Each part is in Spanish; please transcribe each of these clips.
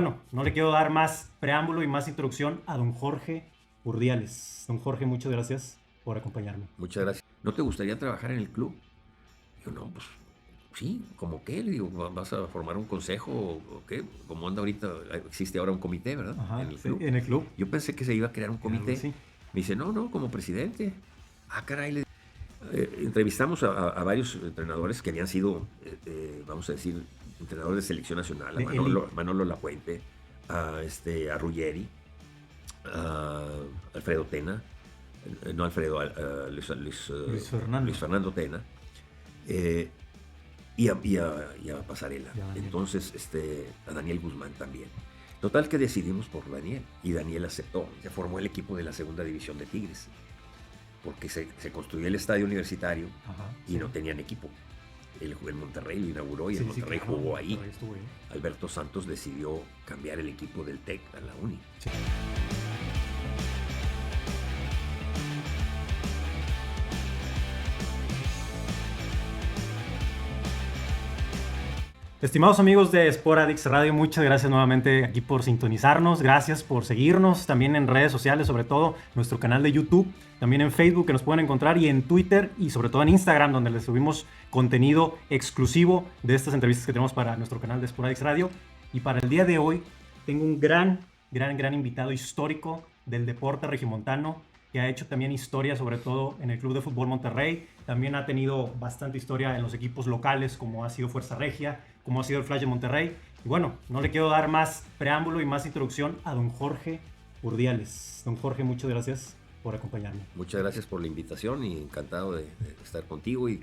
Bueno, no le quiero dar más preámbulo y más introducción a don Jorge Urdiales. Don Jorge, muchas gracias por acompañarme. Muchas gracias. ¿No te gustaría trabajar en el club? Yo, no, pues sí, ¿cómo qué? Le digo, ¿vas a formar un consejo o qué? Como anda ahorita, existe ahora un comité, ¿verdad? En Ajá, el sí, club. en el club, Yo pensé que se iba a crear un algo comité. así. Me dice, no, no, como presidente. Ah, caray. Entrevistamos a varios entrenadores que habían sido, vamos a decir, entrenadores de selección nacional. A De Elite. Manolo Lapuente, a Ruggeri, a Alfredo Tena, no Alfredo, Luis Luis Fernando. Fernando Tena, eh, y a Pasarela. Ya, Daniel. Entonces, a Daniel Guzmán también. Total que decidimos por Daniel, y Daniel aceptó. Se formó el equipo de la segunda división de Tigres, porque se construyó el estadio universitario Ajá, y sí. no tenían equipo. El Monterrey lo inauguró y Sí, el sí, Monterrey claro, jugó ahí. Monterrey estuvo ahí. Alberto Santos decidió cambiar el equipo del TEC a la Uni. Sí. Estimados amigos de Sport Addicts Radio, muchas gracias nuevamente aquí por sintonizarnos, gracias por seguirnos también en redes sociales, sobre todo nuestro canal de YouTube, también en Facebook que nos pueden encontrar y en Twitter y sobre todo en Instagram donde les subimos contenido exclusivo de estas entrevistas que tenemos para nuestro canal de Sport Addicts Radio. Y para el día de hoy tengo un gran invitado histórico del deporte regiomontano que ha hecho también historia sobre todo en el Club de Fútbol Monterrey, también ha tenido bastante historia en los equipos locales como ha sido Fuerza Regia, como ha sido el Flash de Monterrey. Y bueno, no le quiero dar más preámbulo y más introducción a don Jorge Urdiales. Don Jorge, muchas gracias por acompañarme. Muchas gracias por la invitación y encantado de estar contigo y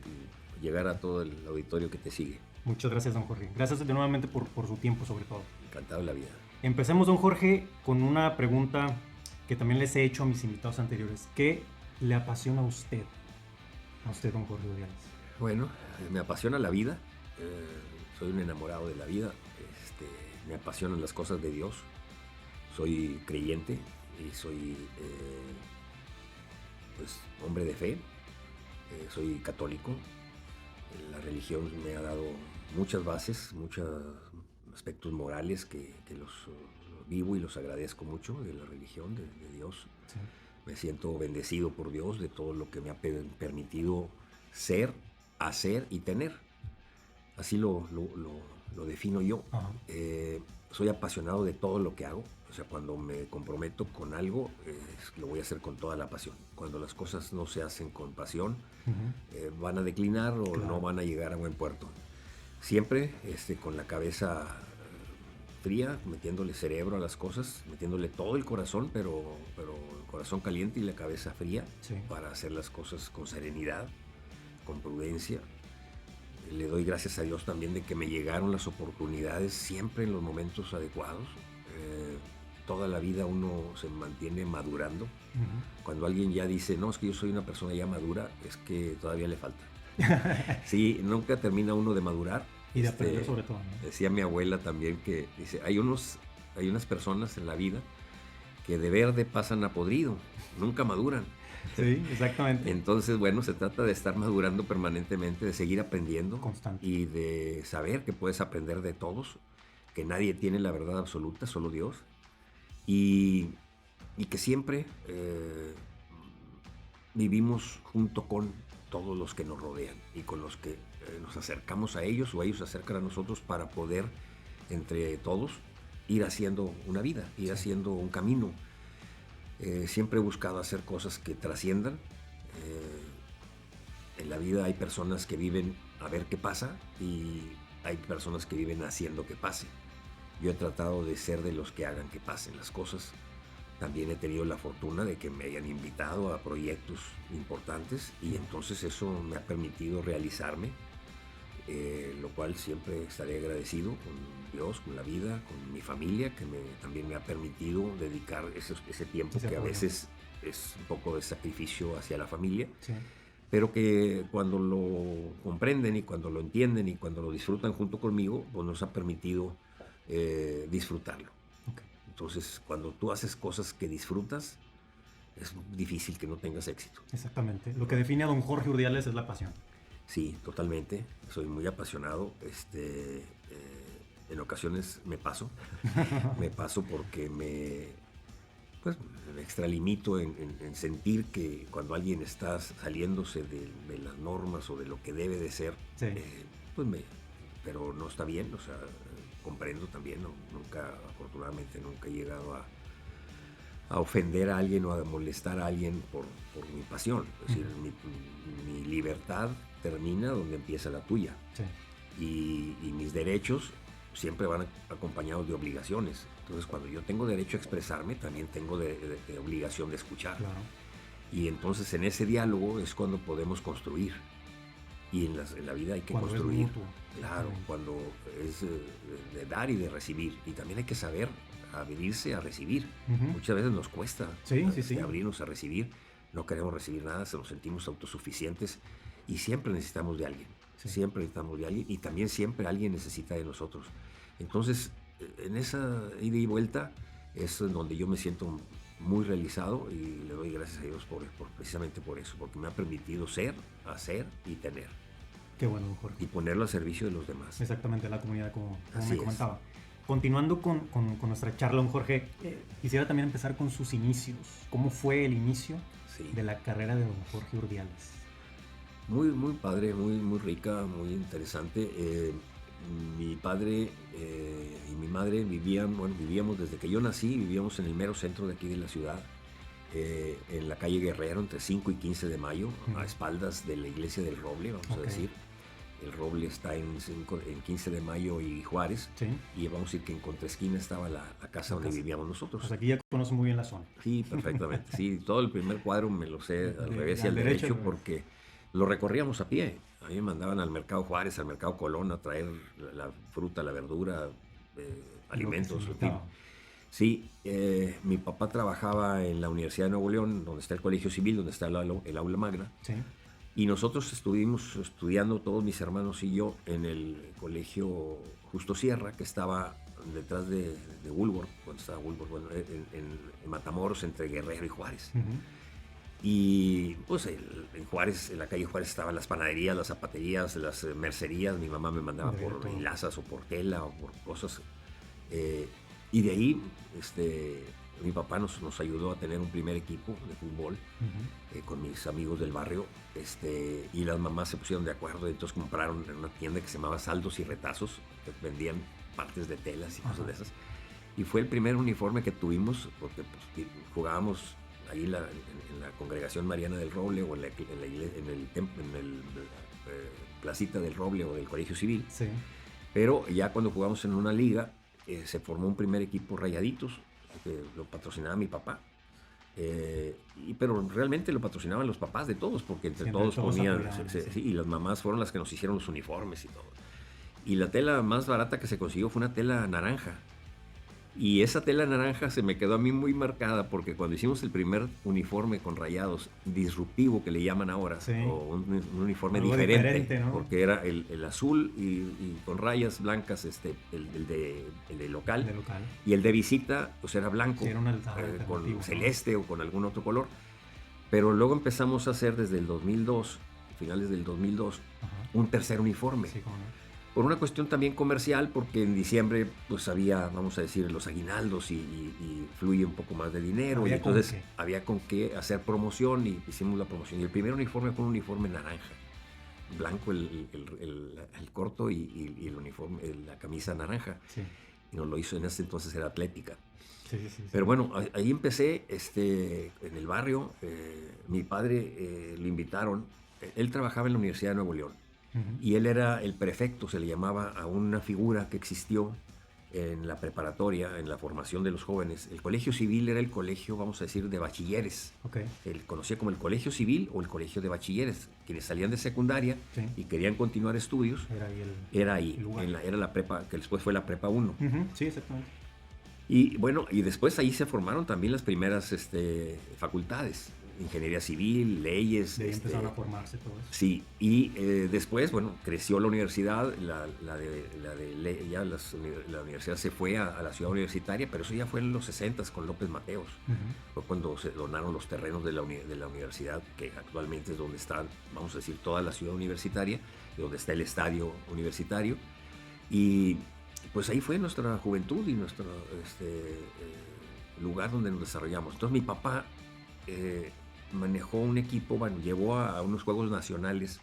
llegar a todo el auditorio que te sigue. Muchas gracias, don Jorge. Gracias de nuevamente por su tiempo, sobre todo. Encantado de la vida. Empecemos, don Jorge, con una pregunta que también les he hecho a mis invitados anteriores. ¿Qué le apasiona a usted? A usted, don Jorge Urdiales. Bueno, me apasiona la vida. Soy un enamorado de la vida. Me apasionan las cosas de Dios. Soy creyente y soy pues, hombre de fe. Soy católico. La religión me ha dado muchas bases, muchos aspectos morales que los vivo y los agradezco mucho de la religión, de Dios. Sí. Me siento bendecido por Dios de todo lo que me ha permitido ser, hacer y tener. Así lo defino yo. Soy apasionado de todo lo que hago. O sea, cuando me comprometo con algo, lo voy a hacer con toda la pasión. Cuando las cosas no se hacen con pasión, van a declinar o Claro. no van a llegar a buen puerto. Siempre con la cabeza fría, metiéndole cerebro a las cosas, metiéndole todo el corazón, pero el corazón caliente y la cabeza fría, Sí. para hacer las cosas con serenidad, con prudencia. Le doy gracias a Dios también de que me llegaron las oportunidades siempre en los momentos adecuados. Toda la vida uno se mantiene madurando. Cuando alguien ya dice, no, es que yo soy una persona ya madura, es que todavía le falta. Sí, nunca termina uno de madurar. Y de aprender sobre todo, ¿no? Decía mi abuela también que dice, hay unas personas en la vida que de verde pasan a podrido, nunca maduran. Sí, exactamente. Entonces, bueno, se trata de estar madurando permanentemente, de seguir aprendiendo. Constante. Y de saber que puedes aprender de todos, que nadie tiene la verdad absoluta, solo Dios. Y que siempre vivimos junto con todos los que nos rodean y con los que nos acercamos a ellos o ellos se acercan a nosotros para poder, entre todos, ir haciendo una vida, ir haciendo un camino. Siempre he buscado hacer cosas que trasciendan. En la vida hay personas que viven a ver qué pasa y hay personas que viven haciendo que pase. Yo he tratado de ser de los que hagan que pasen las cosas. También he tenido la fortuna de que me hayan invitado a proyectos importantes y entonces eso me ha permitido realizarme, lo cual siempre estaré agradecido con Dios, con la vida, con mi familia, que también me ha permitido dedicar ese tiempo que a veces es un poco de sacrificio hacia la familia, Sí. pero que cuando lo comprenden y cuando lo entienden y cuando lo disfrutan junto conmigo, pues nos ha permitido disfrutarlo. Okay. Entonces, cuando tú haces cosas que disfrutas, es difícil que no tengas éxito. Exactamente. Lo que define a don Jorge Urdiales es la pasión. Sí, totalmente. Soy muy apasionado. en ocasiones me paso porque me extralimito en sentir que cuando alguien está saliéndose de las normas o de lo que debe de ser, Sí. pero no está bien, o sea, comprendo también, afortunadamente nunca he llegado a ofender a alguien o a molestar a alguien por mi pasión. Es decir, mi libertad termina donde empieza la tuya. Sí. Y mis derechos siempre van acompañados de obligaciones. Entonces, cuando yo tengo derecho a expresarme, también tengo de obligación de escuchar. Claro. Y entonces en ese diálogo es cuando podemos construir. Y en la vida hay que Cuando construir. es mutuo. Claro, cuando es de dar y de recibir. Y también hay que saber abrirse a recibir. Muchas veces nos cuesta Sí. abrirnos a recibir. No queremos recibir nada, nos sentimos autosuficientes y siempre necesitamos de alguien. Sí. Siempre necesitamos de alguien y también siempre alguien necesita de nosotros. Entonces, en esa ida y vuelta es donde yo me siento muy realizado y le doy gracias a Dios precisamente por eso, porque me ha permitido ser, hacer y tener. Qué bueno, Jorge. Y ponerlo al servicio de los demás. Exactamente, la comunidad, como Así me es. comentaba. Continuando con nuestra charla, don Jorge, quisiera también empezar con sus inicios. ¿Cómo fue el inicio de la carrera de don Jorge Urdiales? Muy, muy padre, muy rica, muy interesante. Mi padre y mi madre vivíamos desde que yo nací, vivíamos en el mero centro de aquí de la ciudad, en la calle Guerrero, entre 5 y 15 de mayo, a espaldas de la iglesia del Roble, vamos a decir. El Roble está en 15 de mayo y Juárez, y vamos a decir que en contraesquina estaba la casa donde vivíamos nosotros. Pues aquí ya conoce muy bien la zona. Sí, perfectamente. Sí, todo el primer cuadro me lo sé al revés y al derecho porque lo recorríamos a pie. A mí me mandaban al Mercado Juárez, al Mercado Colón a traer la fruta, la verdura, alimentos. En fin. Sí, mi papá trabajaba en la Universidad de Nuevo León, donde está el Colegio Civil, donde está el aula magna. Sí. Y nosotros estuvimos estudiando, todos mis hermanos y yo, en el Colegio Justo Sierra, que estaba detrás de Woolworth, cuando estaba Woolworth, bueno, en Matamoros, entre Guerrero y Juárez. Y pues en Juárez, en la calle Juárez estaban las panaderías, las zapaterías, las mercerías. Mi mamá me mandaba por hilazas o por tela o por cosas. Y de ahí mi papá nos ayudó a tener un primer equipo de fútbol con mis amigos del barrio. Y las mamás se pusieron de acuerdo y entonces compraron en una tienda que se llamaba Saldos y Retazos, que vendían partes de telas y cosas de esas. Y fue el primer uniforme que tuvimos porque pues, jugábamos ahí en la Congregación Mariana del Roble o en la Placita del Roble o del Colegio Civil. Sí. Pero ya cuando jugamos en una liga, se formó un primer equipo Rayaditos, que lo patrocinaba mi papá. Pero realmente lo patrocinaban los papás de todos, porque entre todos ponían, y las mamás fueron las que nos hicieron los uniformes y todo. Y la tela más barata que se consiguió fue una tela naranja. Y esa tela naranja se me quedó a mí muy marcada porque cuando hicimos el primer uniforme con rayados disruptivo, que le llaman ahora, o un uniforme diferente, ¿no? Porque era el azul y con rayas blancas, el de local, y el de visita pues era blanco, sí, era con celeste o con algún otro color. Pero luego empezamos a hacer desde el 2002, finales del 2002, un tercer uniforme. Sí, ¿cómo no? Por una cuestión también comercial, porque en diciembre pues había, vamos a decir, los aguinaldos y fluye un poco más de dinero, y entonces había con qué hacer promoción y hicimos la promoción. Y el primer uniforme fue un uniforme naranja, blanco el corto y el uniforme, la camisa naranja. Sí. Y nos lo hizo, en ese entonces era Atlética. Sí. Pero bueno, ahí empecé en el barrio. Mi padre lo invitaron, él trabajaba en la Universidad de Nuevo León. Y él era el prefecto, se le llamaba a una figura que existió en la preparatoria, en la formación de los jóvenes. El colegio civil era el colegio, vamos a decir, de bachilleres. Él conocía como el colegio civil o el colegio de bachilleres. Quienes salían de secundaria y querían continuar estudios, era ahí, era la prepa, que después fue la prepa 1. Sí, exactamente. Y bueno, y después ahí se formaron también las primeras facultades. Ingeniería civil, leyes. De ahí empezaron a formarse todo eso. Sí, y después, bueno, creció la universidad, la universidad se fue a la ciudad universitaria, pero eso ya fue en los 60s con López Mateos. Fue cuando se donaron los terrenos de la universidad, que actualmente es donde está, vamos a decir, toda la ciudad universitaria, donde está el estadio universitario. Y pues ahí fue nuestra juventud y nuestro lugar donde nos desarrollamos. Entonces mi papá manejó un equipo, bueno, llevó a unos Juegos Nacionales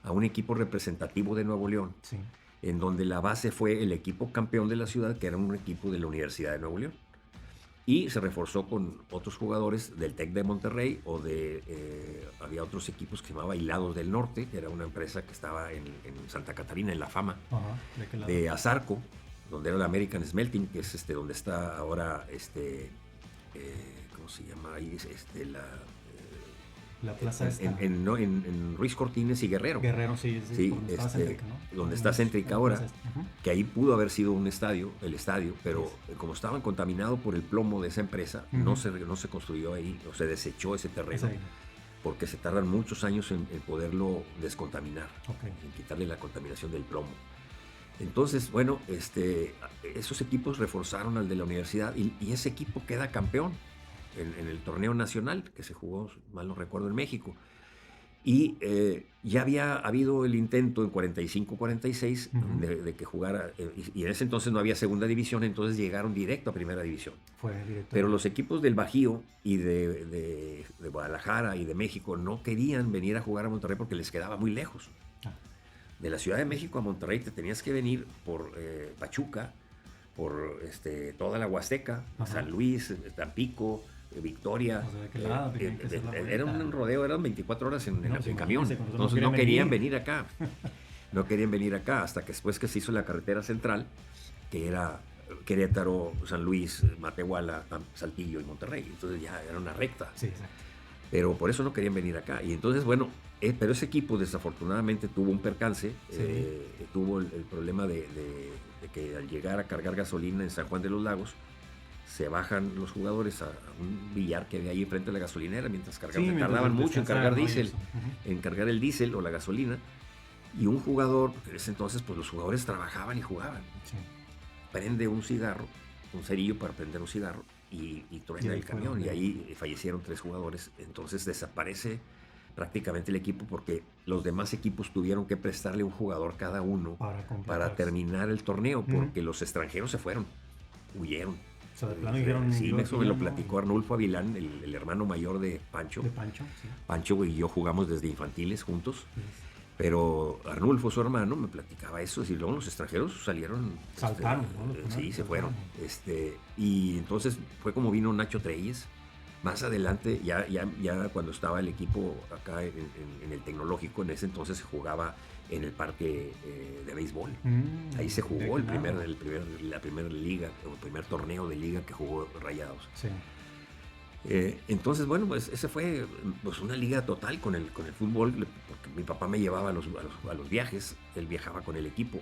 a un equipo representativo de Nuevo León, Sí. en donde la base fue el equipo campeón de la ciudad, que era un equipo de la Universidad de Nuevo León. Y se reforzó con otros jugadores del TEC de Monterrey o había otros equipos que se llamaba Hilados del Norte, que era una empresa que estaba en Santa Catarina, en La Fama, Ajá. ¿De qué lado? de Azarco, donde era el American Smelting, que es donde está ahora, ¿cómo se llama ahí? La plaza esta. En Ruiz Cortines y Guerrero. Guerrero, sí, Sí, donde estaba Céntrica, ¿no? donde está Céntrica ahora, Ujú. que ahí pudo haber sido el estadio, pero como estaban contaminados por el plomo de esa empresa, Ujú. no se construyó ahí, o se desechó ese terreno, Esa ahí. porque se tardan muchos años en poderlo descontaminar, Ok. en quitarle la contaminación del plomo. Entonces, bueno, esos equipos reforzaron al de la universidad y ese equipo queda campeón en el torneo nacional que se jugó, mal no recuerdo, en México. Y ya había habido el intento en 45-46 Ujú. de que jugara, y en ese entonces no había segunda división, entonces llegaron directo a primera división. Fue directo. Pero los equipos del Bajío y de Guadalajara y de México no querían venir a jugar a Monterrey porque les quedaba muy lejos. Ah. De la Ciudad de México a Monterrey te tenías que venir por Pachuca, por toda la Huasteca, Ajá. San Luis, Tampico, Victoria. O sea, ¿de qué lado tenían que hacer la Era vuelta? un rodeo, eran 24 horas en No, pues, camión. imagínense, cuando Entonces no no querían querían venir acá. No querían venir acá hasta que después que se hizo la carretera central, que era Querétaro, San Luis, Matehuala, Saltillo y Monterrey. Entonces ya era una recta. Sí, exacto. Pero por eso no querían venir acá. Y entonces, bueno, pero ese equipo desafortunadamente tuvo un percance, Sí. tuvo el problema de que al llegar a cargar gasolina en San Juan de los Lagos, se bajan los jugadores a un billar que había ahí frente a la gasolinera mientras cargaban. Sí, Se mientras tardaban mucho en cargar descansaban, ¿no? Y diésel, eso. Ujú. en cargar el diésel o la gasolina. Y un jugador, en ese entonces, pues los jugadores trabajaban y jugaban. Sí. Prende un cigarro, un cerillo para prender un cigarro y truena Y ahí el camión. fueron. Y ahí fallecieron 3 jugadores. Entonces desaparece prácticamente el equipo porque los demás equipos tuvieron que prestarle un jugador cada uno Para completar. para terminar el torneo Ujú. porque los extranjeros se fueron, huyeron. O sea, de plano dijeron. Sí, yo eso aquí me ya lo no. platicó Arnulfo Avilán, el hermano mayor de Pancho. De Pancho, sí. Pancho y yo jugamos desde infantiles juntos. Sí. Pero Arnulfo, su hermano, me platicaba eso. Y luego los extranjeros salieron. Saltaron, ¿no? Los sí, primeros se fueron. saltaron. Y entonces fue como vino Nacho Treyes. Más adelante, ya cuando estaba el equipo acá en el Tecnológico, en ese entonces se jugaba en el parque de béisbol. Ahí se jugó la primera liga, o el primer torneo de liga que jugó Rayados. Sí. Entonces, bueno, pues ese fue pues, una liga total con el fútbol, porque mi papá me llevaba a los viajes, él viajaba con el equipo.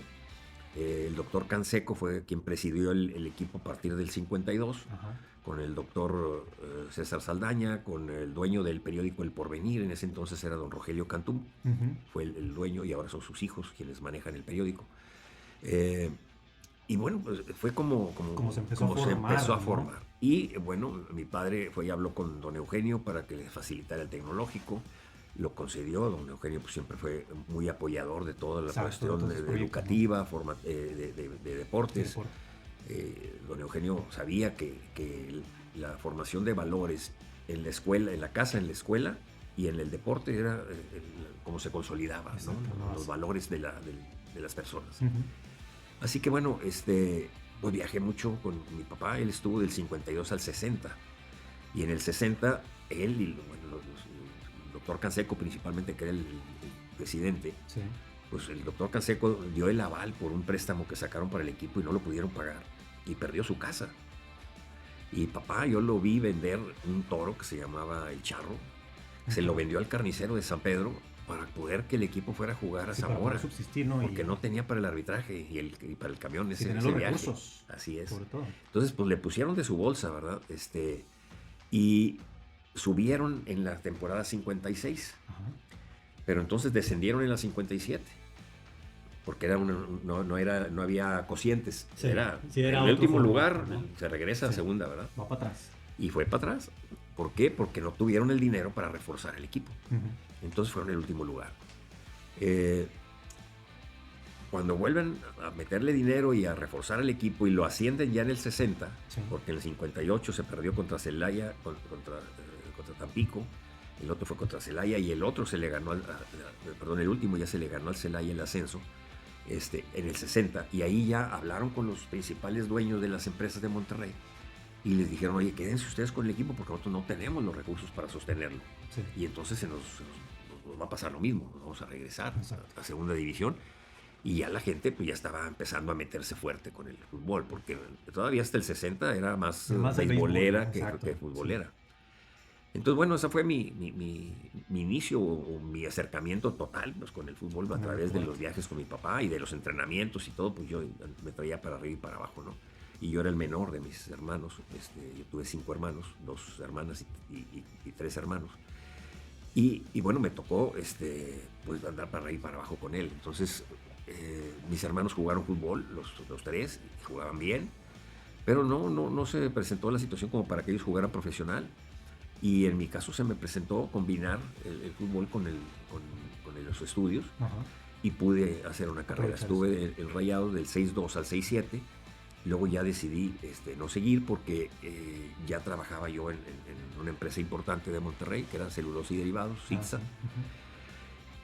El doctor Canseco fue quien presidió el equipo a partir del 52, Ajá. con el doctor César Saldaña, con el dueño del periódico El Porvenir, en ese entonces era don Rogelio Cantú, Ujú. fue el dueño y ahora son sus hijos quienes manejan el periódico. Y bueno, pues fue como se empezó a a formar, formar. ¿no? Y bueno, mi padre fue y habló con don Eugenio para que le facilitara el tecnológico. Lo concedió. Don Eugenio pues, siempre fue muy apoyador de toda la Exacto, cuestión de todos los proyectos, educativa, de deportes. Sí, Don Eugenio sabía que la formación de valores en la escuela, en la casa, en la escuela y en el deporte era como se consolidaba, ¿no? Exacto, no, Los sí. valores de las personas. Ujú. Así que bueno, pues viajé mucho con mi papá. Él estuvo del 52 al 60. Y en el 60, él y bueno, el doctor Canseco principalmente, que era el presidente, Sí. pues el doctor Canseco dio el aval por un préstamo que sacaron para el equipo y no lo pudieron pagar. Y perdió su casa. Y papá, yo lo vi vender un toro que se llamaba El Charro. Se lo vendió al carnicero de San Pedro para poder que el equipo fuera a jugar a Sí, para Zamora. poder subsistir, ¿no? Porque Y- no tenía para el arbitraje y para el camión y ese, tener ese los viaje. recursos. Así es. Sobre todo. Entonces, pues le pusieron de su bolsa, ¿verdad? Y subieron en la temporada 56, Ajá. pero entonces descendieron en la 57. Porque era no había cocientes. Sí, Era, sí, era en el otro último formato, lugar, ¿no? se regresa a Sí. segunda, ¿verdad? Va para atrás. Y fue para atrás. ¿Por qué? Porque no tuvieron el dinero para reforzar el equipo. Ujú. Entonces fueron el último lugar. cuando vuelven a meterle dinero y a reforzar el equipo y lo ascienden ya en el 60, Sí. porque en el 58 se perdió contra Celaya, contra Tampico, el otro fue contra Celaya y el otro se le ganó, el último ya se le ganó al Celaya el ascenso, en el 60, y ahí ya hablaron con los principales dueños de las empresas de Monterrey y les dijeron, oye, quédense ustedes con el equipo porque nosotros no tenemos los recursos para sostenerlo. Sí. Y entonces nos va a pasar lo mismo, nos vamos a regresar a segunda división. Y ya la gente pues ya estaba empezando a meterse fuerte con el fútbol, porque todavía hasta el 60 era más beisbolera que futbolera. Sí. Entonces, bueno, ese fue mi inicio o mi acercamiento total pues, con el fútbol a través de los viajes con mi papá y de los entrenamientos y todo, pues yo me traía para arriba y para abajo, ¿no? Y yo era el menor de mis hermanos, yo tuve 5 hermanos, 2 hermanas y 3 hermanos. Y bueno, me tocó pues andar para arriba y para abajo con él. Entonces, mis hermanos jugaron fútbol, los 3, jugaban bien, pero no se presentó la situación como para que ellos jugaran profesional. Y en mi caso se me presentó combinar el fútbol con los estudios. Ajá. Y pude hacer una carrera. Estuve en Rayados del 6-2 al 6-7. Luego ya decidí no seguir porque ya trabajaba yo en una empresa importante de Monterrey, que era Celulosa y Derivados, CITSA.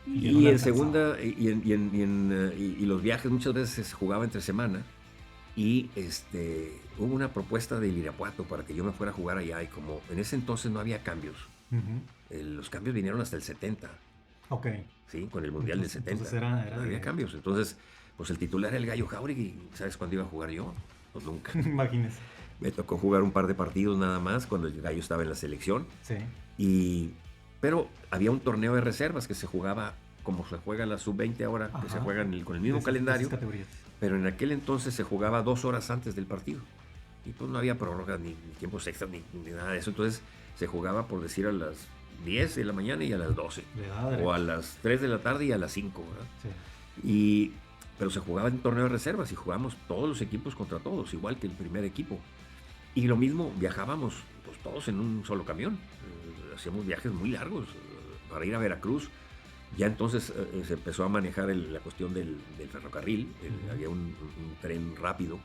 Y en segunda, y los viajes muchas veces se jugaba entre semana. Y hubo una propuesta de Irapuato para que yo me fuera a jugar allá. Y como en ese entonces no había cambios, los cambios vinieron hasta el 70. Ok. Sí, con el Mundial del 70. Entonces era no había cambios. Entonces, pues el titular era el Gallo Jáuregui. ¿Sabes cuándo iba a jugar yo? Pues nunca. Imagínese. Me tocó jugar un par de partidos nada más cuando el Gallo estaba en la selección. Sí. Pero había un torneo de reservas que se jugaba como se juega la sub-20 ahora, que se juega con el mismo calendario. Pero en aquel entonces se jugaba 2 horas antes del partido. Y pues no había prórrogas, ni tiempos extras, ni nada de eso. Entonces se jugaba, por decir, a las 10 de la mañana y a las 12. O a las 3 de la tarde y a las 5. ¿Verdad? Sí. Pero se jugaba en torneo de reservas y jugábamos todos los equipos contra todos, igual que el primer equipo. Y lo mismo, viajábamos pues, todos en un solo camión. Hacíamos viajes muy largos para ir a Veracruz. Ya entonces se empezó a manejar la cuestión del ferrocarril. Había un tren rápido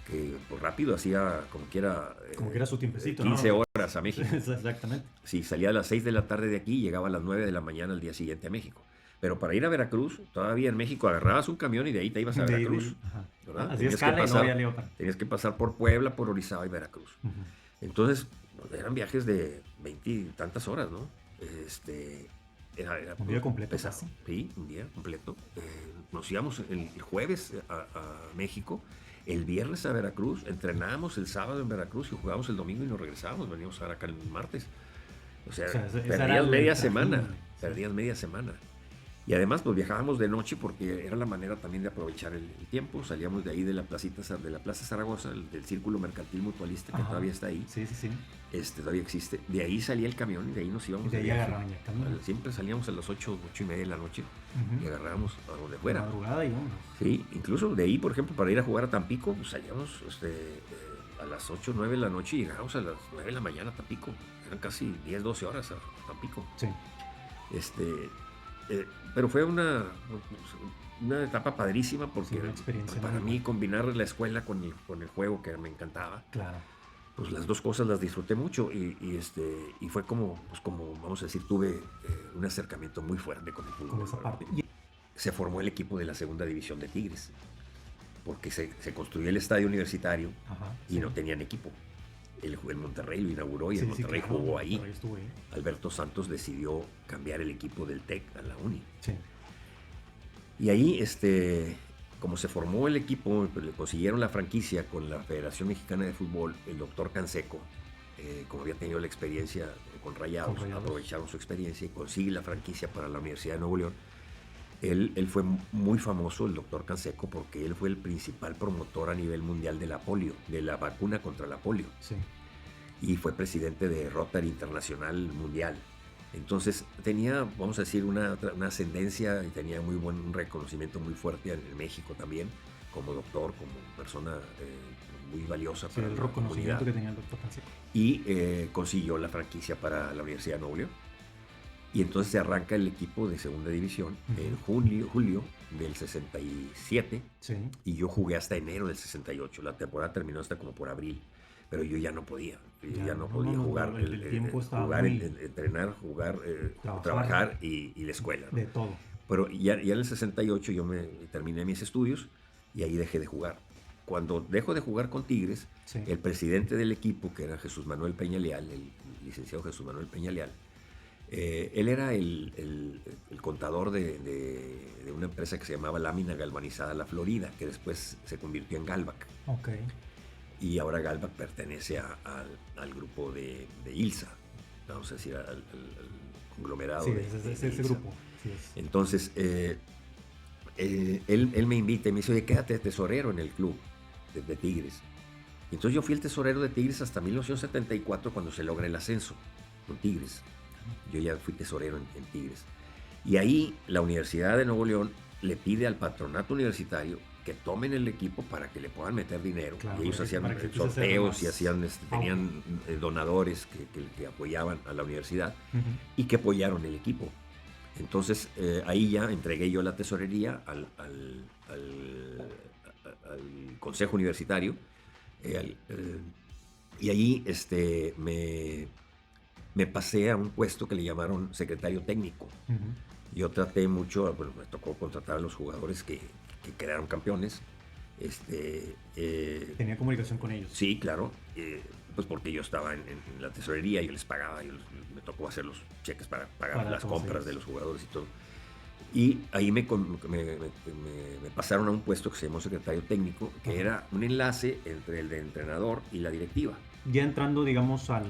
que pues, rápido hacía como que era su tiempecito, 15 horas a México. Exactamente. Sí, salía a las 6 de la tarde de aquí y llegaba a las 9 de la mañana al día siguiente a México. Pero para ir a Veracruz, todavía en México agarrabas un camión y de ahí te ibas a Veracruz. ¿Verdad? Así escala tenías que pasar por Puebla, por Orizaba y Veracruz. Entonces, pues, eran viajes de 20 y tantas horas, ¿no? Era un día completo. Pesado. Sí, un día completo. Nos íbamos el jueves a México, el viernes a Veracruz, entrenábamos el sábado en Veracruz y jugábamos el domingo y nos regresábamos, veníamos a acá el martes. O sea perdías media semana. Y además pues viajábamos de noche porque era la manera también de aprovechar el tiempo. Salíamos de ahí de la Plaza Zaragoza, del Círculo Mercantil Mutualista, que todavía está ahí. Sí. Todavía existe. De ahí salía el camión y de ahí nos íbamos. Y de ahí agarraban el camión. Siempre salíamos a las 8:30 de la noche y agarrábamos a donde fuera. La madrugada y vámonos. Sí, incluso de ahí, por ejemplo, para ir a jugar a Tampico, pues salíamos a las 8 o 9 de la noche y llegábamos a las 9 de la mañana a Tampico. Eran casi 10, 12 horas a Tampico. Sí. Pero fue una etapa padrísima porque para mí combinar la escuela con el juego que me encantaba. Claro. Pues las dos cosas las disfruté mucho y fue como vamos a decir, tuve un acercamiento muy fuerte con el fútbol. Con esa parte. Se formó el equipo de la segunda división de Tigres porque se construyó el estadio universitario y no tenían equipo. El Monterrey lo inauguró y el Monterrey jugó ahí. Alberto Santos decidió cambiar el equipo del TEC a la Uni. Sí. Y ahí, como se formó el equipo, pues, le consiguieron la franquicia con la Federación Mexicana de Fútbol, el doctor Canseco, como había tenido la experiencia con Rayados, aprovecharon su experiencia y consigue la franquicia para la Universidad de Nuevo León. Él fue muy famoso, el doctor Canseco, porque él fue el principal promotor a nivel mundial de la polio, de la vacuna contra la polio. Sí. Y fue presidente de Rotary Internacional Mundial. Entonces tenía, vamos a decir, una ascendencia y tenía un reconocimiento muy fuerte en México también, como doctor, como persona muy valiosa para el la comunidad. Que tenía el doctor Canseco. Y consiguió la franquicia para la Universidad de Nuevo León. Y entonces se arranca el equipo de segunda división en julio del 67 Sí. y yo jugué hasta enero del 68. La temporada terminó hasta como por abril, pero yo ya no podía. Ya no podía jugar, el tiempo estaba jugar, muy... entrenar, jugar, trabajar y la escuela, ¿no? De todo. Pero ya en el 68 yo terminé mis estudios y ahí dejé de jugar. Cuando dejo de jugar con Tigres, Sí. el presidente del equipo, que era Jesús Manuel Peña Leal, el licenciado Jesús Manuel Peña Leal, él era el contador de una empresa que se llamaba Lámina Galvanizada La Florida, que después se convirtió en Galvac. Ok. Y ahora Galvac pertenece al grupo de ILSA, vamos a decir, al conglomerado Sí, de ese ILSA. grupo. Sí, es. Entonces, él me invita y me dice, oye, quédate de tesorero en el club de Tigres. Y entonces yo fui el tesorero de Tigres hasta 1974, cuando se logra el ascenso con Tigres. Yo ya fui tesorero en Tigres. Y ahí la Universidad de Nuevo León le pide al patronato universitario que tomen el equipo para que le puedan meter dinero. Claro, y ellos hacían para que empiece a ser sorteos y más hacían, tenían donadores que apoyaban a la universidad y que apoyaron el equipo. Entonces ahí ya entregué yo la tesorería al consejo universitario y ahí me pasé a un puesto que le llamaron secretario técnico. Yo traté mucho, bueno, me tocó contratar a los jugadores que quedaron campeones. Tenía comunicación con ellos. Sí, claro, pues porque yo estaba en la tesorería, yo les pagaba, me tocó hacer los cheques para pagar las compras de los jugadores y todo. Y ahí me pasaron a un puesto que se llamó secretario técnico, que era un enlace entre el de entrenador y la directiva. Ya entrando, digamos, al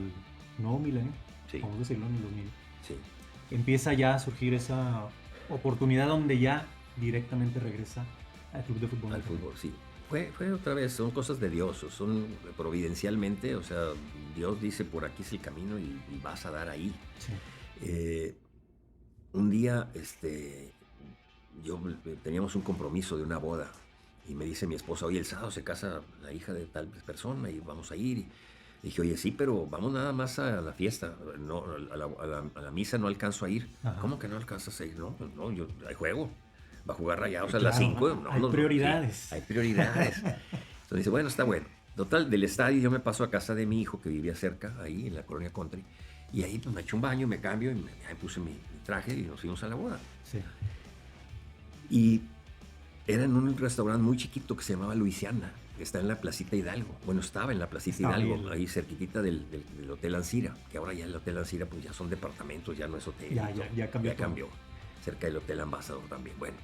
nuevo milenio, Sí. vamos a decirlo, en el 2000, Sí. empieza ya a surgir esa oportunidad donde ya directamente regresa al club de fútbol. Al fútbol, sí. Fue otra vez, son cosas de Dios, son providencialmente, o sea, Dios dice por aquí es el camino y vas a dar ahí. Sí. Un día, teníamos un compromiso de una boda y me dice mi esposa, oye, el sábado se casa la hija de tal persona y vamos a ir. Y dije, oye, sí, pero vamos nada más a la fiesta, no, a la misa no alcanzo a ir. Ajá. ¿Cómo que no alcanzas a ir? No, yo hay juego. Va a jugar Rayados a Claro, las 5. hay prioridades. Sí, hay prioridades. Entonces dice, bueno, está bueno. Total, del estadio yo me paso a casa de mi hijo que vivía cerca, ahí en la colonia Country. Y ahí pues, me eché un baño, me cambio, y ahí puse mi traje y nos fuimos a la boda. Sí. Y era en un restaurante muy chiquito que se llamaba Luisiana, que está en la Placita Hidalgo. Bueno, estaba en la Placita Hidalgo, ahí cerquitita del Hotel Ancira, que ahora ya el Hotel Ancira pues ya son departamentos, ya no es hotel. Ya cambió. Cerca del Hotel Ambassador también. Bueno,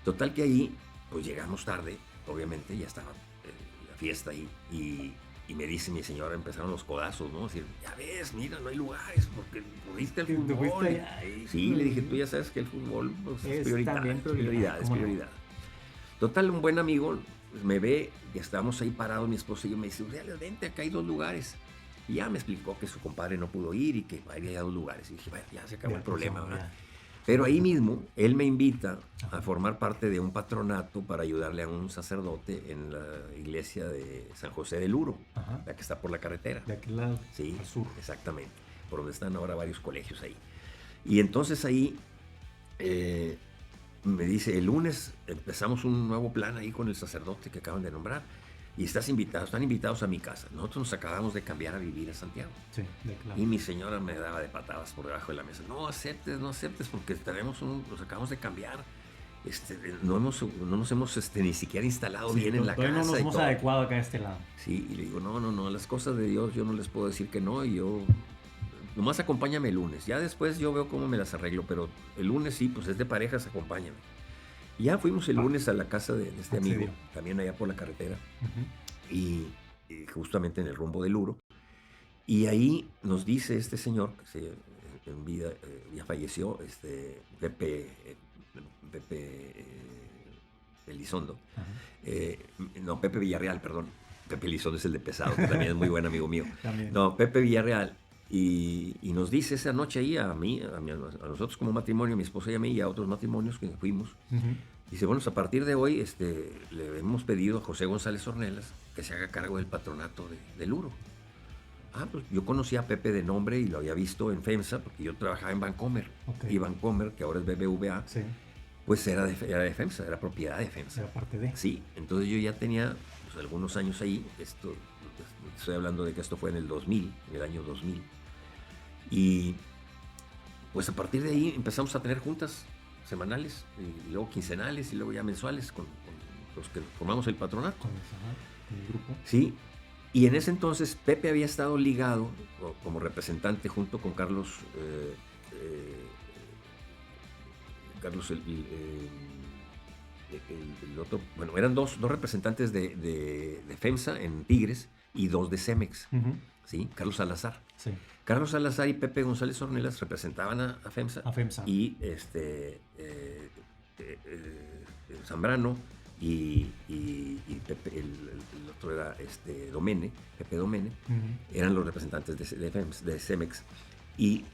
total que ahí pues llegamos tarde, obviamente, ya estaba la fiesta ahí y me dice mi señora, empezaron los codazos, ¿no? Decir, ya ves, mira, no hay lugares, porque pudiste el fútbol. Sí, le dije, tú ya sabes que el fútbol pues, es prioridad. Es prioridad. Total, un buen amigo me ve, y estábamos ahí parados, mi esposa y yo, me dice, vente, acá hay 2 lugares. Y ya me explicó que su compadre no pudo ir y que había 2 lugares. Y dije, bueno, ya se acabó el problema, ¿verdad? Pero ahí mismo, él me invita a formar parte de un patronato para ayudarle a un sacerdote en la iglesia de San José del Uro, la que está por la carretera. De aquel lado, sí, al sur. Exactamente, por donde están ahora varios colegios ahí. Y entonces ahí me dice, el lunes empezamos un nuevo plan ahí con el sacerdote que acaban de nombrar. Y están invitados a mi casa. Nosotros nos acabamos de cambiar a vivir a Santiago. Sí, de claro. Y mi señora me daba de patadas por debajo de la mesa. No aceptes, porque nos acabamos de cambiar. No nos hemos ni siquiera instalado bien en la casa. No nos hemos adecuado acá a este lado. Sí, y le digo, no, las cosas de Dios yo no les puedo decir que no. Y yo, nomás acompáñame el lunes. Ya después yo veo cómo me las arreglo, pero el lunes sí, pues es de parejas, acompáñame. Y ya fuimos el lunes a la casa de este amigo, también allá por la carretera, y justamente en el rumbo del Uro. Y ahí nos dice este señor, que en vida ya falleció, Pepe Elizondo. Pepe Villarreal, perdón. Pepe Elizondo es el de Pesado, que también es muy buen amigo mío. No, Pepe Villarreal. Y nos dice esa noche ahí a nosotros como matrimonio, a mi esposa y a mí, y a otros matrimonios que fuimos. Dice, bueno, a partir de hoy le hemos pedido a José González Ornelas que se haga cargo del patronato del Uro. Pues yo conocí a Pepe de nombre y lo había visto en FEMSA, porque yo trabajaba en Bancomer. Y Bancomer, que ahora es BBVA, Pues era de FEMSA, era propiedad de FEMSA. Era parte de. Sí, entonces yo ya tenía pues, algunos años ahí. Estoy hablando de que esto fue en el 2000, en el año 2000. Y pues a partir de ahí empezamos a tener juntas semanales, y luego quincenales, y luego ya mensuales con los que formamos el patronato. Con el grupo. Sí, y en ese entonces Pepe había estado ligado como representante junto con Carlos, el otro, bueno, eran dos representantes de FEMSA en Tigres y dos de Cemex, ¿sí? Carlos Salazar. Sí. Carlos Salazar y Pepe González Ornelas representaban a FEMSA. A FEMSA. Y Zambrano y Pepe, el otro era Pepe Domene, eran los representantes de Cemex. Y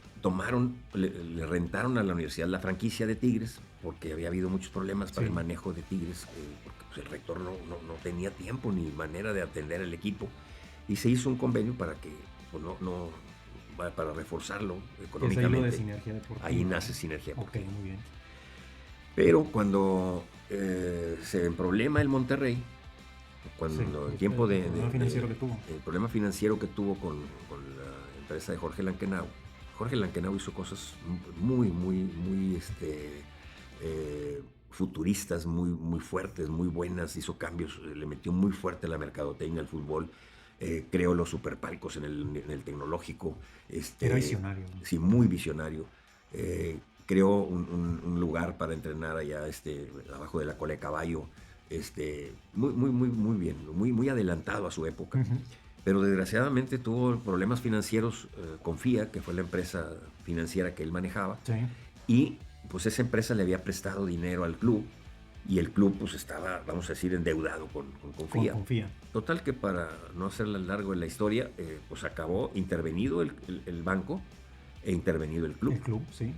le rentaron a la universidad la franquicia de Tigres, porque había habido muchos problemas para el manejo de Tigres, porque pues, el rector no tenía tiempo ni manera de atender al equipo. Y se hizo un convenio para que pues, para reforzarlo económicamente. Es ahí lo de Sinergia Deportiva. Ahí nace Sinergia Deportiva. Ok, muy bien. Pero cuando se emproblema el Monterrey, cuando el tiempo el problema financiero que tuvo. El problema financiero que tuvo con la empresa de Jorge Lankenau. Jorge Lankenau hizo cosas muy futuristas, muy fuertes, muy buenas, hizo cambios, le metió muy fuerte a la mercadotecnia al fútbol. Creó los superpalcos en el tecnológico. Era visionario. Sí, muy visionario. Creó un lugar para entrenar allá abajo de la Cola de Caballo. Muy bien, muy adelantado a su época. Pero desgraciadamente tuvo problemas financieros con FIA, que fue la empresa financiera que él manejaba. Sí. Y pues esa empresa le había prestado dinero al club. Y el club pues estaba, vamos a decir, endeudado con FIA. Con FIA. Total que para no hacerla largo en la historia, pues acabó intervenido el banco e intervenido el club. El club, sí.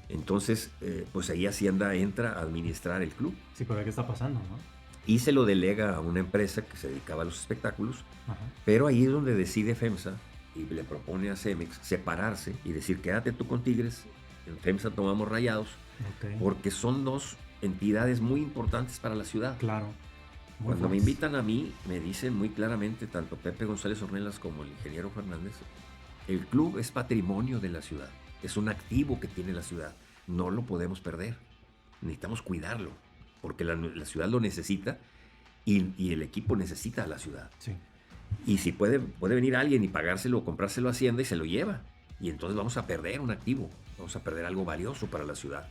Entonces, pues ahí Hacienda entra a administrar el club. Sí, pero ¿qué está pasando, no? Y se lo delega a una empresa que se dedicaba a los espectáculos. Ajá. Pero ahí es donde decide FEMSA y le propone a Cemex separarse y decir, quédate tú con Tigres, en FEMSA tomamos Rayados, porque son dos entidades muy importantes para la ciudad. Claro. Cuando me invitan a mí, me dicen muy claramente, tanto Pepe González Ornelas como el ingeniero Fernández, el club es patrimonio de la ciudad, es un activo que tiene la ciudad, no lo podemos perder, necesitamos cuidarlo, porque la ciudad lo necesita y el equipo necesita a la ciudad. Sí. Y si puede venir alguien y pagárselo o comprárselo a Hacienda y se lo lleva, y entonces vamos a perder un activo, vamos a perder algo valioso para la ciudad.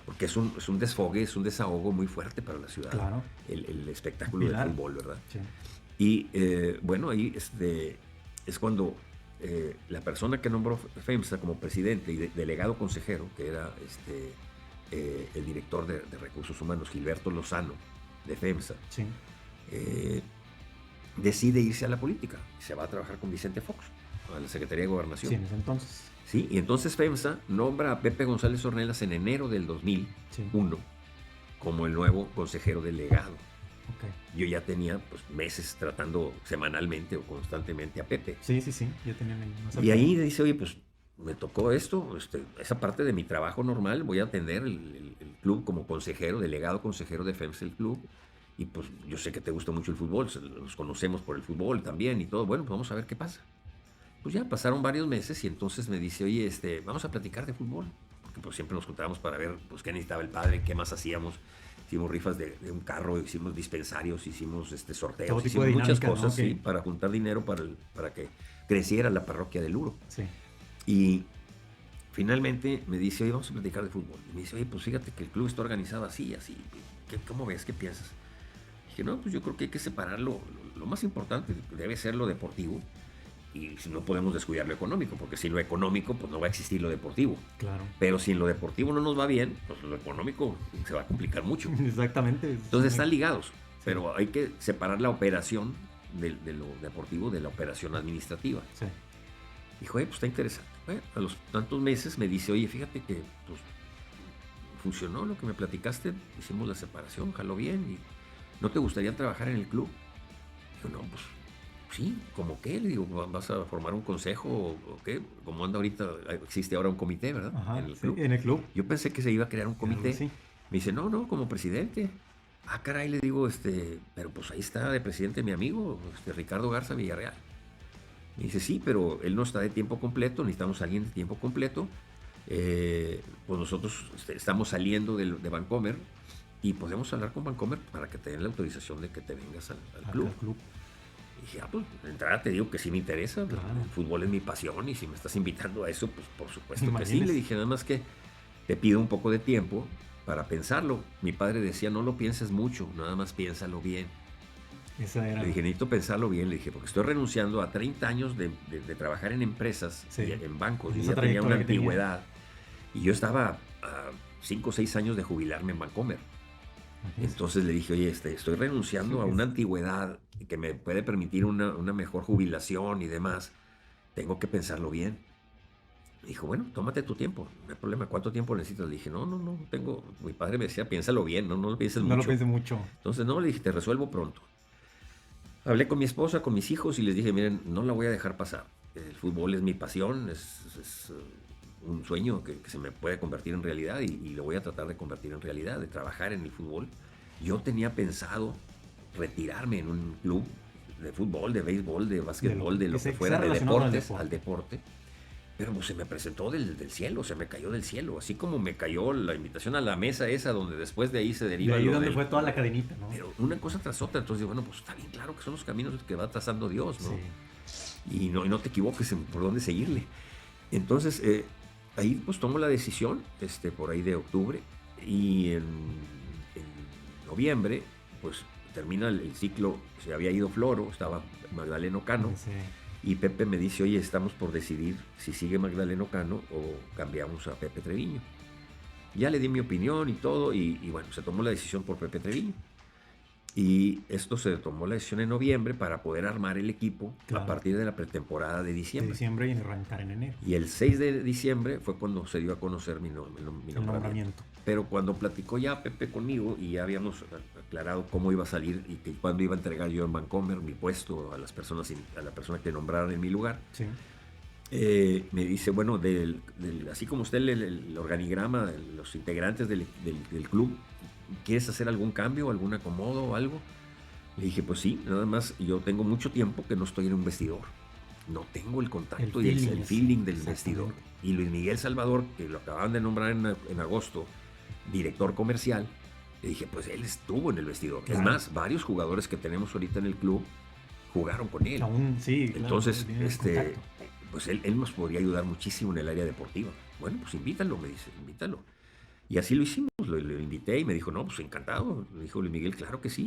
Porque es un desfogue, es un desahogo muy fuerte para la ciudad. Claro. El espectáculo del fútbol, ¿verdad? Sí. Y bueno, ahí es cuando la persona que nombró FEMSA como presidente y delegado consejero, que era el director de Recursos Humanos, Gilberto Lozano, de FEMSA, sí. decide irse a la política. Y se va a trabajar con Vicente Fox, a la Secretaría de Gobernación. Sí, en ese entonces. Sí, y entonces FEMSA nombra a Pepe González Ornelas en enero del 2001 como el nuevo consejero delegado. Okay. Yo ya tenía pues, meses tratando semanalmente o constantemente a Pepe. Sí, ya tenía y ahí dice, oye, pues me tocó esto, esa parte de mi trabajo normal, voy a atender el club como consejero, delegado consejero de FEMSA, el club. Y pues yo sé que te gusta mucho el fútbol, nos conocemos por el fútbol también y todo. Bueno, pues vamos a ver qué pasa. Pues ya pasaron varios meses y entonces me dice, oye, vamos a platicar de fútbol. Porque pues siempre nos juntábamos para ver pues, qué necesitaba el padre, qué más hacíamos. Hicimos rifas de un carro, hicimos dispensarios, hicimos sorteos, hicimos muchas cosas, ¿no? Okay. Sí, para juntar dinero para que creciera la parroquia del Luro. Sí. Y finalmente me dice, oye, vamos a platicar de fútbol. Y me dice, oye, pues fíjate que el club está organizado así. ¿Cómo ves? ¿Qué piensas? Y dije, no, pues yo creo que hay que separarlo. Lo más importante debe ser lo deportivo. Y si no podemos descuidar lo económico, porque sin lo económico pues no va a existir lo deportivo. Claro. Pero si en lo deportivo no nos va bien, pues lo económico se va a complicar mucho. Exactamente. Entonces están ligados, sí. Pero hay que separar la operación de lo deportivo de la operación administrativa. Sí. Dijo, pues está interesante. Bueno, a los tantos meses me dice, oye, fíjate que pues, funcionó lo que me platicaste, hicimos la separación, jaló bien, y ¿no te gustaría trabajar en el club? Digo, no, pues sí, ¿cómo qué? Le digo, ¿vas a formar un consejo o qué? Como anda ahorita, existe ahora un comité, ¿verdad? Ajá, en el club. En el club. Yo pensé que se iba a crear un comité. Sí. Me dice, no, como presidente. Ah, caray, le digo, pero pues ahí está de presidente mi amigo, Ricardo Garza Villarreal. Me dice, sí, pero él no está de tiempo completo, necesitamos a alguien de tiempo completo. Pues nosotros estamos saliendo de Vancomer y podemos hablar con Vancomer para que te den la autorización de que te vengas al club. Y dije, pues de entrada te digo que sí me interesa, claro. El fútbol es mi pasión y si me estás invitando a eso, pues por supuesto que sí. Le dije, nada más que te pido un poco de tiempo para pensarlo. Mi padre decía, no lo pienses mucho, nada más piénsalo bien. Esa era. Le dije, necesito pensarlo bien, le dije, porque estoy renunciando a 30 años de trabajar en empresas, y en bancos, y ya tenía una antigüedad. Y yo estaba a 5 o 6 años de jubilarme en Vancomer. Entonces le dije, oye, estoy renunciando a una antigüedad que me puede permitir una mejor jubilación y demás. Tengo que pensarlo bien. Me dijo, bueno, tómate tu tiempo, no hay problema. ¿Cuánto tiempo necesitas? Le dije, no, tengo. Mi padre me decía, piénsalo bien, no lo pienses mucho. No lo pienses mucho. Entonces, no, le dije, te resuelvo pronto. Hablé con mi esposa, con mis hijos y les dije, miren, no la voy a dejar pasar. El fútbol es mi pasión, es un sueño que se me puede convertir en realidad y lo voy a tratar de convertir en realidad, de trabajar en el fútbol. Yo tenía pensado retirarme en un club de fútbol, de béisbol, de básquetbol, de lo que fuera, de deportes, al deporte. Pero pues, se me presentó del cielo, se me cayó del cielo, así como me cayó la invitación a la mesa esa, donde después de ahí se deriva. De ahí donde fue toda la cadenita, ¿no? Pero una cosa tras otra, entonces bueno, pues está bien claro que son los caminos que va trazando Dios, ¿no? Sí. Y no te equivoques en por dónde seguirle. Entonces, ahí pues tomo la decisión, por ahí de octubre, y en noviembre, pues termina el ciclo, se había ido Floro, estaba Magdaleno Cano. Sí. Y Pepe me dice, oye, estamos por decidir si sigue Magdaleno Cano o cambiamos a Pepe Treviño. Ya le di mi opinión y todo, y bueno, se tomó la decisión por Pepe Treviño. Y esto se tomó la decisión en noviembre para poder armar el equipo a partir de la pretemporada de diciembre. De diciembre y arrancar en enero. Y el 6 de diciembre fue cuando se dio a conocer mi nombramiento. Pero cuando platicó ya Pepe conmigo y ya habíamos aclarado cómo iba a salir y que cuándo iba a entregar yo en Vancomer mi puesto a la persona que nombraran en mi lugar, sí. Me dice, bueno, así como usted el organigrama de los integrantes del club, ¿quieres hacer algún cambio, algún acomodo o algo? Le dije, pues sí, nada más yo tengo mucho tiempo que no estoy en un vestidor. No tengo el contacto y el feeling del vestidor. Y Luis Miguel Salvador, que lo acababan de nombrar en agosto, director comercial, le dije, pues él estuvo en el vestidor. Claro. Es más, varios jugadores que tenemos ahorita en el club jugaron con él. Aún sí. Claro, entonces, pues él nos podría ayudar muchísimo en el área deportiva. Bueno, pues invítalo, me dice, invítalo. Y así lo hicimos, lo invité y me dijo, no, pues encantado. Me dijo Luis Miguel, claro que sí,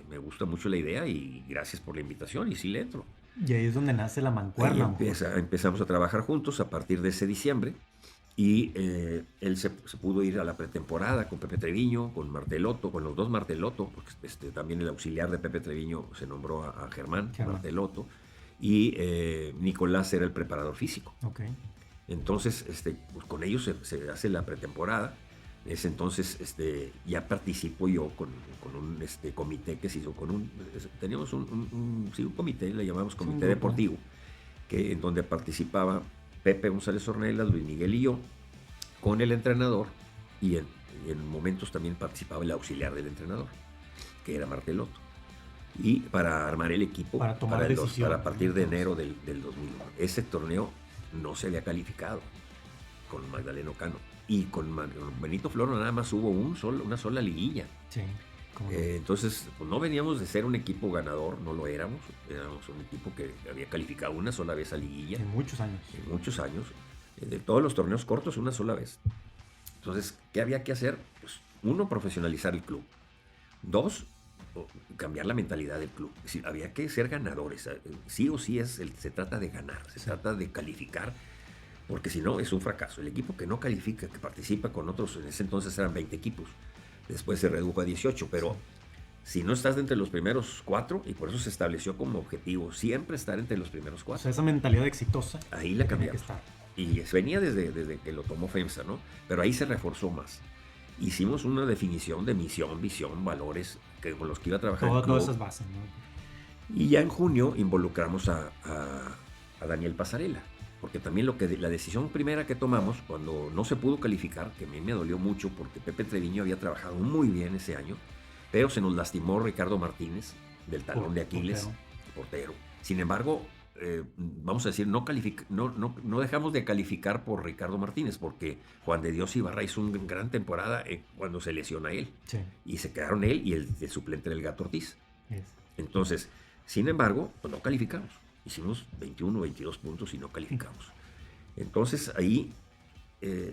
me gusta mucho la idea y gracias por la invitación y sí le entro. Y ahí es donde nace la mancuerna. Empezamos a trabajar juntos a partir de ese diciembre y él se pudo ir a la pretemporada con Pepe Treviño, con Martelotto, con los dos Martelotto, porque también el auxiliar de Pepe Treviño se nombró a Germán Martelotto y Nicolás era el preparador físico. Okay. Entonces, pues con ellos se hace la pretemporada. Ese entonces ya participo yo con un comité que se hizo teníamos un comité, le llamamos comité deportivo, en donde participaba Pepe González Ornelas, Luis Miguel y yo, con el entrenador, y en momentos también participaba el auxiliar del entrenador, que era Martelotto, y para armar el equipo para partir de enero del 2001. Ese torneo no se había calificado con Magdaleno Cano. Y con Benito Floro nada más hubo una sola liguilla. Sí. Entonces, pues no veníamos de ser un equipo ganador, no lo éramos. Éramos un equipo que había calificado una sola vez a liguilla. En muchos años. En muchos años. De todos los torneos cortos, una sola vez. Entonces, ¿qué había que hacer? Pues, 1, profesionalizar el club. 2, cambiar la mentalidad del club. Es decir, había que ser ganadores. Sí o sí se trata de ganar, se trata de calificar. Porque si no, es un fracaso. El equipo que no califica, que participa con otros, en ese entonces eran 20 equipos. Después se redujo a 18, pero si no estás entre los primeros 4, y por eso se estableció como objetivo siempre estar entre los primeros 4. O sea, esa mentalidad exitosa. Ahí la cambiamos. Y venía desde que lo tomó FEMSA, ¿no? Pero ahí se reforzó más. Hicimos una definición de misión, visión, valores, con los que iba a trabajar el club. Todas esas bases, ¿no? Y ya en junio involucramos a Daniel Pasarela. porque también la decisión primera que tomamos cuando no se pudo calificar, que a mí me dolió mucho porque Pepe Treviño había trabajado muy bien ese año, pero se nos lastimó Ricardo Martínez del talón de Aquiles, portero. Sin embargo, vamos a decir, no dejamos de calificar por Ricardo Martínez, porque Juan de Dios Ibarra hizo una gran temporada cuando se lesiona él. Sí. Y se quedaron él y el suplente del Gato Ortiz. Yes. Entonces, sin embargo, pues no calificamos. Hicimos 21, 22 puntos y no calificamos. Entonces ahí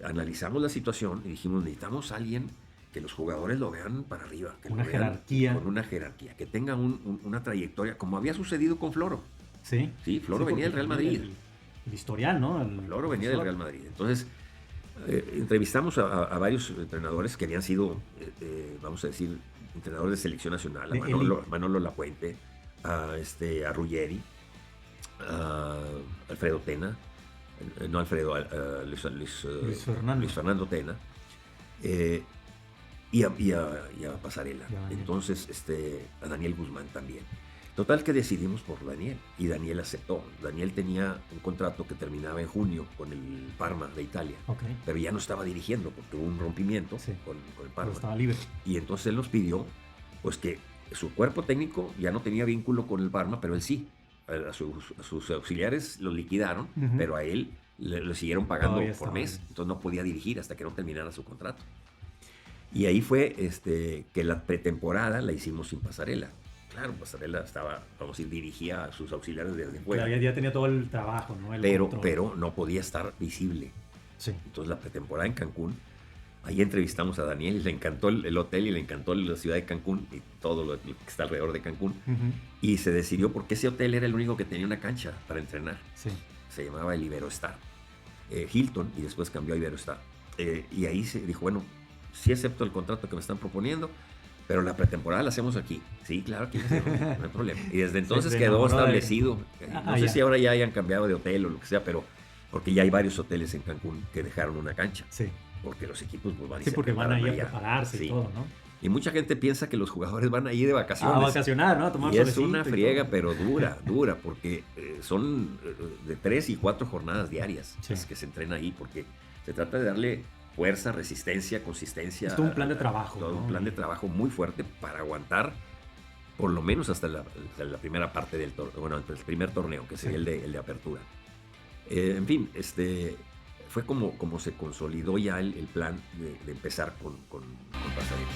analizamos la situación y dijimos, necesitamos a alguien que los jugadores lo vean para arriba. Que una lo vean jerarquía. Con una jerarquía, que tenga una trayectoria, como había sucedido con Floro. Sí. Sí, Floro venía del Real Madrid. El historial, ¿no? Floro venía del Real Madrid. Entonces, entrevistamos a varios entrenadores que habían sido, vamos a decir, entrenadores de selección nacional. A Manolo Lapuente, a Ruggeri, a Alfredo Tena, no Alfredo, Luis Fernando Tena, y a Pasarela. Entonces, a Daniel Guzmán también. Total que decidimos por Daniel, y Daniel aceptó. Daniel tenía un contrato que terminaba en junio con el Parma de Italia, pero ya no estaba dirigiendo porque hubo un rompimiento con el Parma. Pero estaba libre. Y entonces él nos pidió pues que su cuerpo técnico ya no tenía vínculo con el Parma, pero él sí. A sus auxiliares lo liquidaron, pero a él le siguieron pagando por mes. Entonces no podía dirigir hasta que no terminara su contrato. Y ahí fue que la pretemporada la hicimos sin Pasarela. Claro, Pasarela estaba, vamos a decir, dirigía a sus auxiliares desde fuera. Claro, ya tenía todo el trabajo, ¿no? Pero no podía estar visible. Sí. Entonces la pretemporada en Cancún, ahí entrevistamos a Daniel y le encantó el hotel y le encantó la ciudad de Cancún y todo lo que está alrededor de Cancún. Y se decidió porque ese hotel era el único que tenía una cancha para entrenar. Sí. Se llamaba el Iberostar. Hilton, y después cambió a Iberostar. Y ahí se dijo, bueno, sí acepto el contrato que me están proponiendo, pero la pretemporada la hacemos aquí. Sí, claro que no hay problema. Y desde entonces quedó establecido. No sé si ahora ya hayan cambiado de hotel o lo que sea, pero porque ya hay varios hoteles en Cancún que dejaron una cancha. Sí. Porque los equipos pues, van a ir a prepararse y todo, ¿no? Y mucha gente piensa que los jugadores van a ir de vacaciones. A vacacionar, ¿no? A tomar y es una friega, pero dura, porque son de 3 y 4 jornadas diarias las que se entrena ahí, porque se trata de darle fuerza, resistencia, consistencia. Es todo un plan de trabajo. Todo un plan de trabajo muy fuerte para aguantar por lo menos hasta la primera parte del torneo, bueno, el primer torneo, que sería el de apertura. En fin, fue como se consolidó ya el plan de empezar con Pasarela.